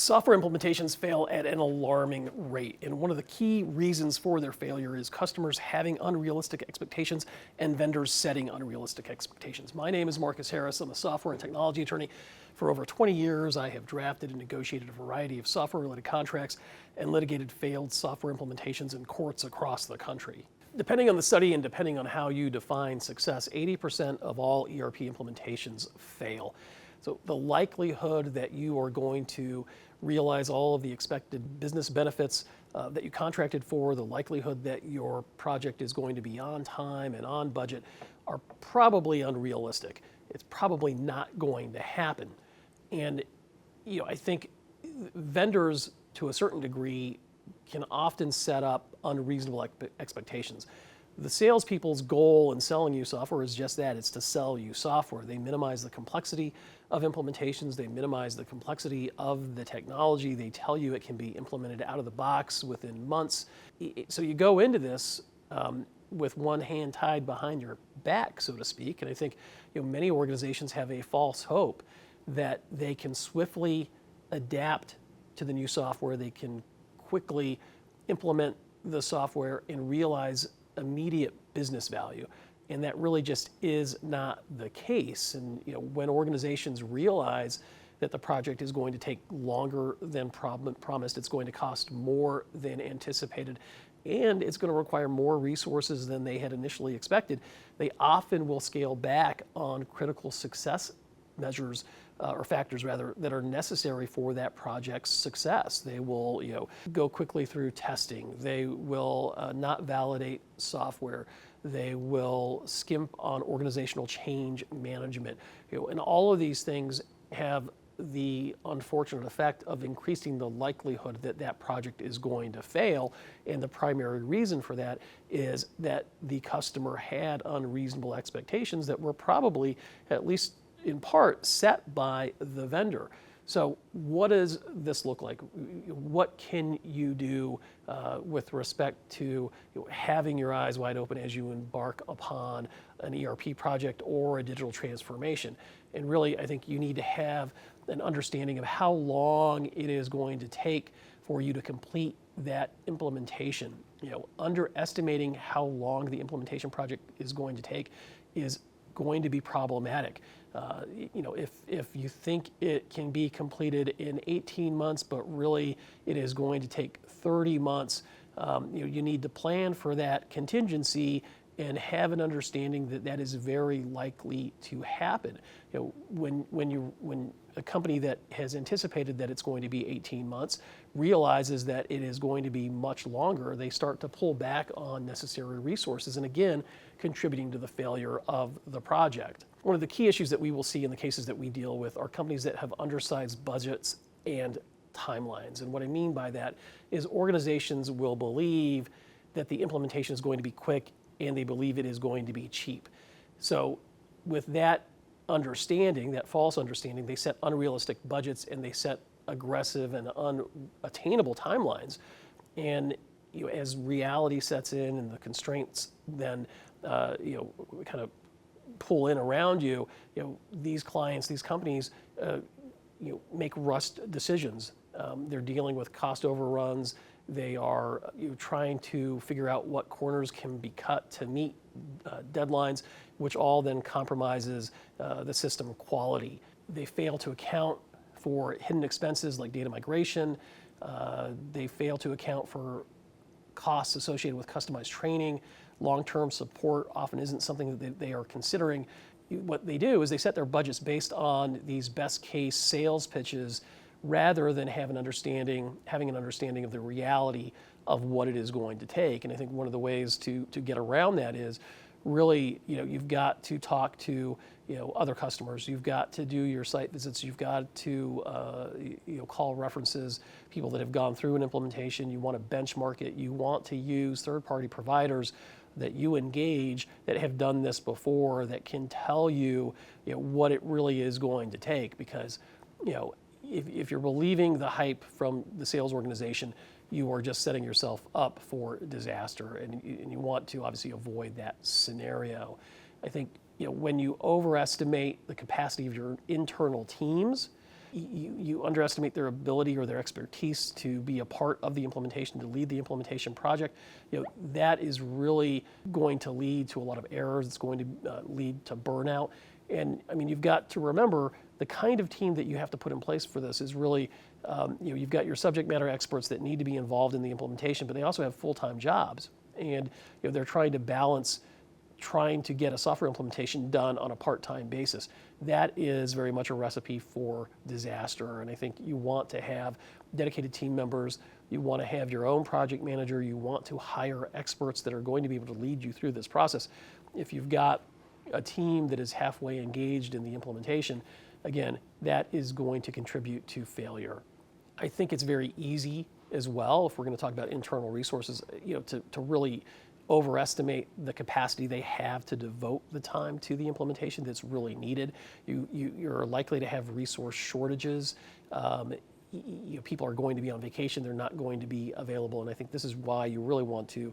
Software implementations fail at an alarming rate, and one of the key reasons for their failure is customers having unrealistic expectations and vendors setting unrealistic expectations. My name is Marcus Harris. I'm a software and technology attorney. For over 20 years, I have drafted and negotiated a variety of software-related contracts and litigated failed software implementations in courts across the country. Depending on the study and depending on how you define success, 80% of all ERP implementations fail. So the likelihood that you are going to realize all of the expected business benefits that you contracted for, the likelihood that your project is going to be on time and on budget are probably unrealistic. It's probably not going to happen. And I think vendors, to a certain degree, can often set up unreasonable expectations. The salespeople's goal in selling you software is just that, it's to sell you software. They minimize the complexity of implementations, they minimize the complexity of the technology, they tell you it can be implemented out of the box within months. So you go into this with one hand tied behind your back, so to speak, and I think many organizations have a false hope that they can swiftly adapt to the new software, they can quickly implement the software and realize immediate business value, and that really just is not the case. And when organizations realize that the project is going to take longer than promised, it's going to cost more than anticipated, and it's going to require more resources than they had initially expected, they often will scale back on critical success measures or factors rather that are necessary for that project's success. They will go quickly through testing. They will not validate software. They will skimp on organizational change management. And all of these things have the unfortunate effect of increasing the likelihood that that project is going to fail. And the primary reason for that is that the customer had unreasonable expectations that were probably, at least in part, set by the vendor. So what does this look like? What can you do with respect to having your eyes wide open as you embark upon an ERP project or a digital transformation? And really, I think you need to have an understanding of how long it is going to take for you to complete that implementation. Underestimating how long the implementation project is going to take is going to be problematic. If you think it can be completed in 18 months, but really it is going to take 30 months, you need to plan for that contingency and have an understanding that that is very likely to happen. When a company that has anticipated that it's going to be 18 months realizes that it is going to be much longer, they start to pull back on necessary resources, and again, contributing to the failure of the project. One of the key issues that we will see in the cases that we deal with are companies that have undersized budgets and timelines. And what I mean by that is organizations will believe that the implementation is going to be quick and they believe it is going to be cheap. So with that understanding, that false understanding, they set unrealistic budgets and they set aggressive and unattainable timelines. And as reality sets in and the constraints then kind of pull in around you, these clients, these companies make rushed decisions. They're dealing with cost overruns. They are trying to figure out what corners can be cut to meet deadlines, which all then compromises the system quality. They fail to account for hidden expenses like data migration. They fail to account for costs associated with customized training. Long-term support often isn't something that they are considering. What they do is they set their budgets based on these best case sales pitches rather than having an understanding of the reality of what it is going to take. And I think one of the ways to get around that is really, you've got to talk to other customers. You've got to do your site visits. You've got to call references, people that have gone through an implementation. You want to benchmark it. You want to use third-party providers that you engage that have done this before, that can tell you, what it really is going to take. Because if you're believing the hype from the sales organization, you are just setting yourself up for disaster, and you want to obviously avoid that scenario. I think when you overestimate the capacity of your internal teams, you underestimate their ability or their expertise to be a part of the implementation, to lead the implementation project, that is really going to lead to a lot of errors. It's going to lead to burnout. And I mean, you've got to remember the kind of team that you have to put in place for this is really, you've got your subject matter experts that need to be involved in the implementation, but they also have full-time jobs. And they're trying to balance trying to get a software implementation done on a part-time basis. That is very much a recipe for disaster. And I think you want to have dedicated team members. You want to have your own project manager. You want to hire experts that are going to be able to lead you through this process. If you've got a team that is halfway engaged in the implementation, again, that is going to contribute to failure. I think it's very easy as well, if we're going to talk about internal resources, to really overestimate the capacity they have to devote the time to the implementation that's really needed. You're likely to have resource shortages. People are going to be on vacation, they're not going to be available, and I think this is why you really want to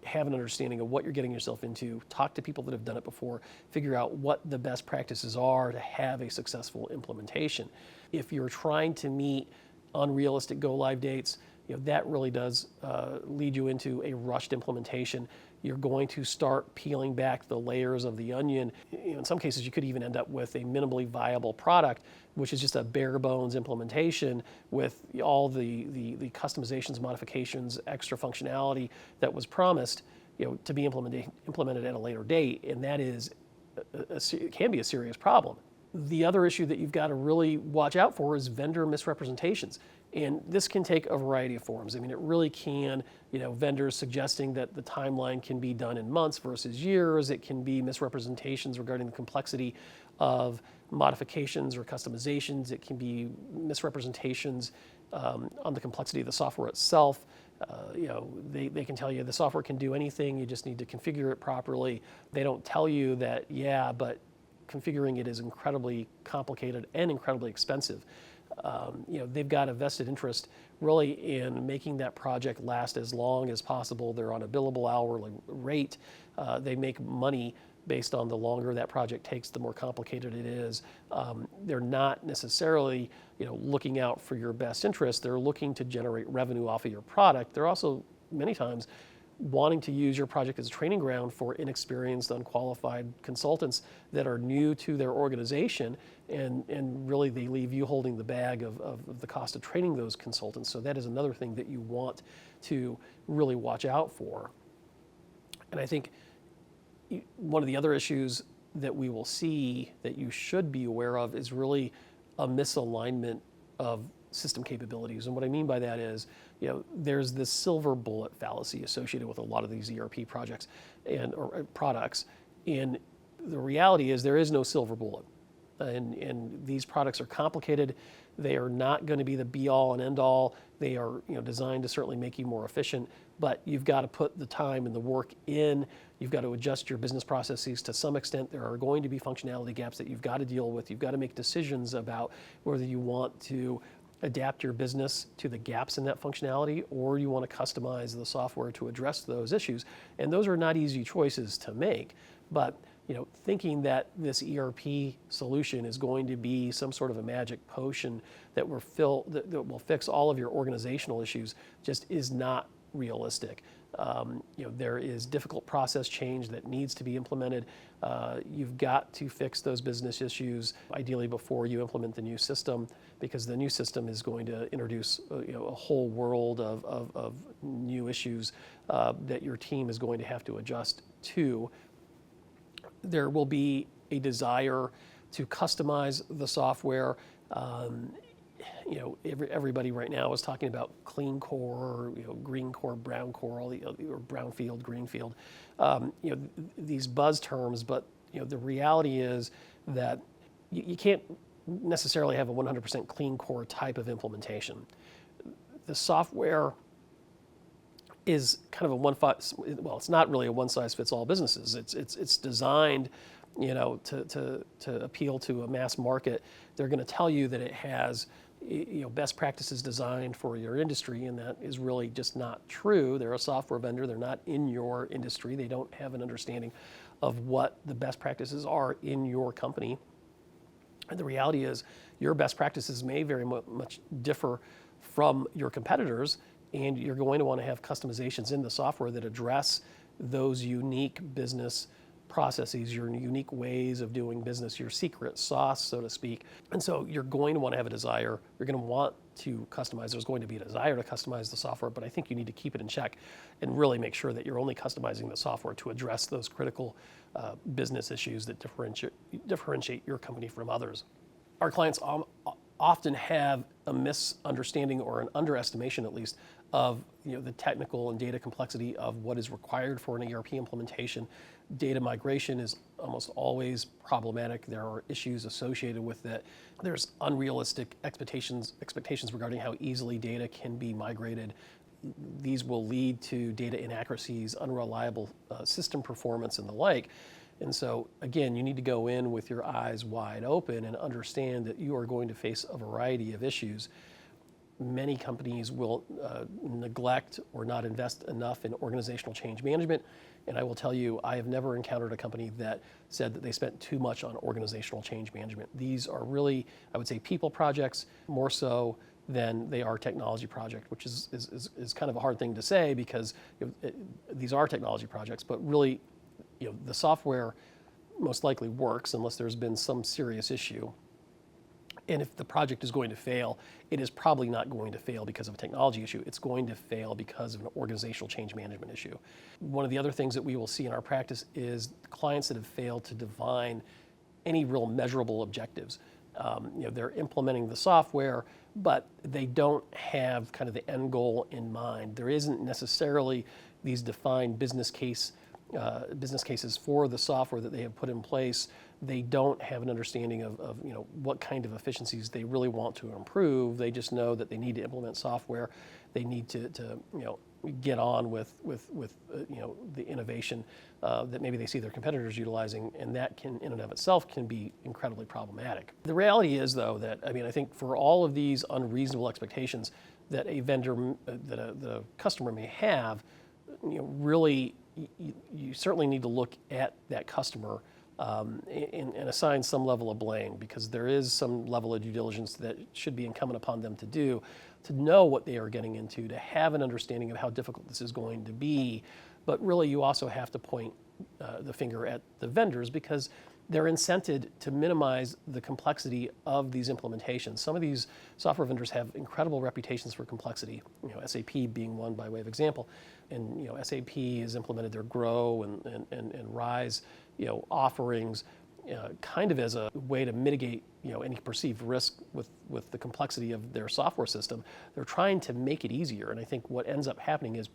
have an understanding of what you're getting yourself into, talk to people that have done it before, figure out what the best practices are to have a successful implementation. If you're trying to meet unrealistic go-live dates, that really does lead you into a rushed implementation. You're going to start peeling back the layers of the onion. In some cases, you could even end up with a minimally viable product, which is just a bare bones implementation with all the customizations, modifications, extra functionality that was promised, to be implemented at a later date, and that can be a serious problem. The other issue that you've got to really watch out for is vendor misrepresentations. And this can take a variety of forms. I mean, it really can, vendors suggesting that the timeline can be done in months versus years. It can be misrepresentations regarding the complexity of modifications or customizations. It can be misrepresentations on the complexity of the software itself. They can tell you the software can do anything, you just need to configure it properly. They don't tell you that, but configuring it is incredibly complicated and incredibly expensive. They've got a vested interest really in making that project last as long as possible. They're on a billable hourly rate. They make money based on the longer that project takes, the more complicated it is. They're not necessarily looking out for your best interest. They're looking to generate revenue off of your product. They're also many times wanting to use your project as a training ground for inexperienced, unqualified consultants that are new to their organization, and really they leave you holding the bag of the cost of training those consultants. So that is another thing that you want to really watch out for. And I think one of the other issues that we will see that you should be aware of is really a misalignment of system capabilities. And what I mean by that is, there's this silver bullet fallacy associated with a lot of these ERP projects or products. And the reality is there is no silver bullet. And these products are complicated. They are not going to be the be-all and end-all. They are designed to certainly make you more efficient, but you've got to put the time and the work in. You've got to adjust your business processes to some extent. There are going to be functionality gaps that you've got to deal with. You've got to make decisions about whether you want to adapt your business to the gaps in that functionality, or you want to customize the software to address those issues. And those are not easy choices to make, but thinking that this ERP solution is going to be some sort of a magic potion that will fix all of your organizational issues just is not realistic. There is difficult process change that needs to be implemented. You've got to fix those business issues, ideally before you implement the new system, because the new system is going to introduce a whole world of new issues that your team is going to have to adjust to. There will be a desire to customize the software. Everybody right now is talking about clean core, green core, brown core, or brownfield, greenfield. These buzz terms, but the reality is that you can't necessarily have a 100% clean core type of implementation. The software is kind of it's not really a one-size-fits-all businesses. It's designed, to appeal to a mass market. They're going to tell you that it has, best practices designed for your industry, and that is really just not true. They're a software vendor. They're not in your industry. They don't have an understanding of what the best practices are in your company. And the reality is your best practices may very much differ from your competitors, and you're going to want to have customizations in the software that address those unique business processes, your unique ways of doing business, your secret sauce, so to speak. And so you're going to want to have a desire, you're going to want to customize. There's going to be a desire to customize the software, but I think you need to keep it in check and really make sure that you're only customizing the software to address those critical business issues that differentiate your company from others. Our clients often have a misunderstanding or an underestimation, at least, of the technical and data complexity of what is required for an ERP implementation. Data migration is almost always problematic. There are issues associated with it. There's unrealistic expectations regarding how easily data can be migrated. These will lead to data inaccuracies, unreliable system performance, and the like. And so, again, you need to go in with your eyes wide open and understand that you are going to face a variety of issues. Many companies will neglect or not invest enough in organizational change management. And I will tell you, I have never encountered a company that said that they spent too much on organizational change management. These are really, I would say, people projects more so than they are technology projects, which is kind of a hard thing to say because these are technology projects, but really, the software most likely works unless there's been some serious issue. And if the project is going to fail, it is probably not going to fail because of a technology issue. It's going to fail because of an organizational change management issue. One of the other things that we will see in our practice is clients that have failed to define any real measurable objectives. They're implementing the software, but they don't have kind of the end goal in mind. There isn't necessarily these defined business cases for the software that they have put in place. They don't have an understanding of what kind of efficiencies they really want to improve. They just know that they need to implement software. They need to get on with the innovation that maybe they see their competitors utilizing, and that can, in and of itself, can be incredibly problematic. The reality is, though, that I think for all of these unreasonable expectations that a vendor, that a customer may have, really, you certainly need to look at that customer and assign some level of blame, because there is some level of due diligence that should be incumbent upon them to do, to know what they are getting into, to have an understanding of how difficult this is going to be. But really, you also have to point the finger at the vendors, because they're incented to minimize the complexity of these implementations. Some of these software vendors have incredible reputations for complexity, SAP being one by way of example. And SAP has implemented their Grow and Rise offerings kind of as a way to mitigate any perceived risk with the complexity of their software system. They're trying to make it easier. And I think what ends up happening is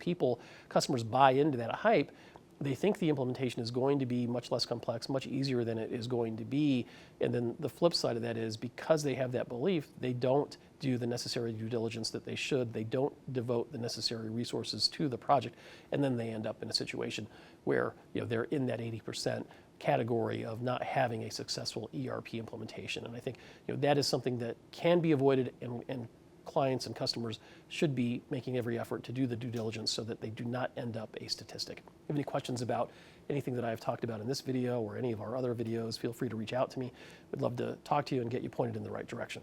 customers buy into that hype. They think the implementation is going to be much less complex, much easier than it is going to be. And then the flip side of that is, because they have that belief, they don't do the necessary due diligence that they should. They don't devote the necessary resources to the project. And then they end up in a situation where they're in that 80% category of not having a successful ERP implementation. And I think that is something that can be avoided, and clients and customers should be making every effort to do the due diligence so that they do not end up a statistic. If you have any questions about anything that I've talked about in this video or any of our other videos, feel free to reach out to me. We'd love to talk to you and get you pointed in the right direction.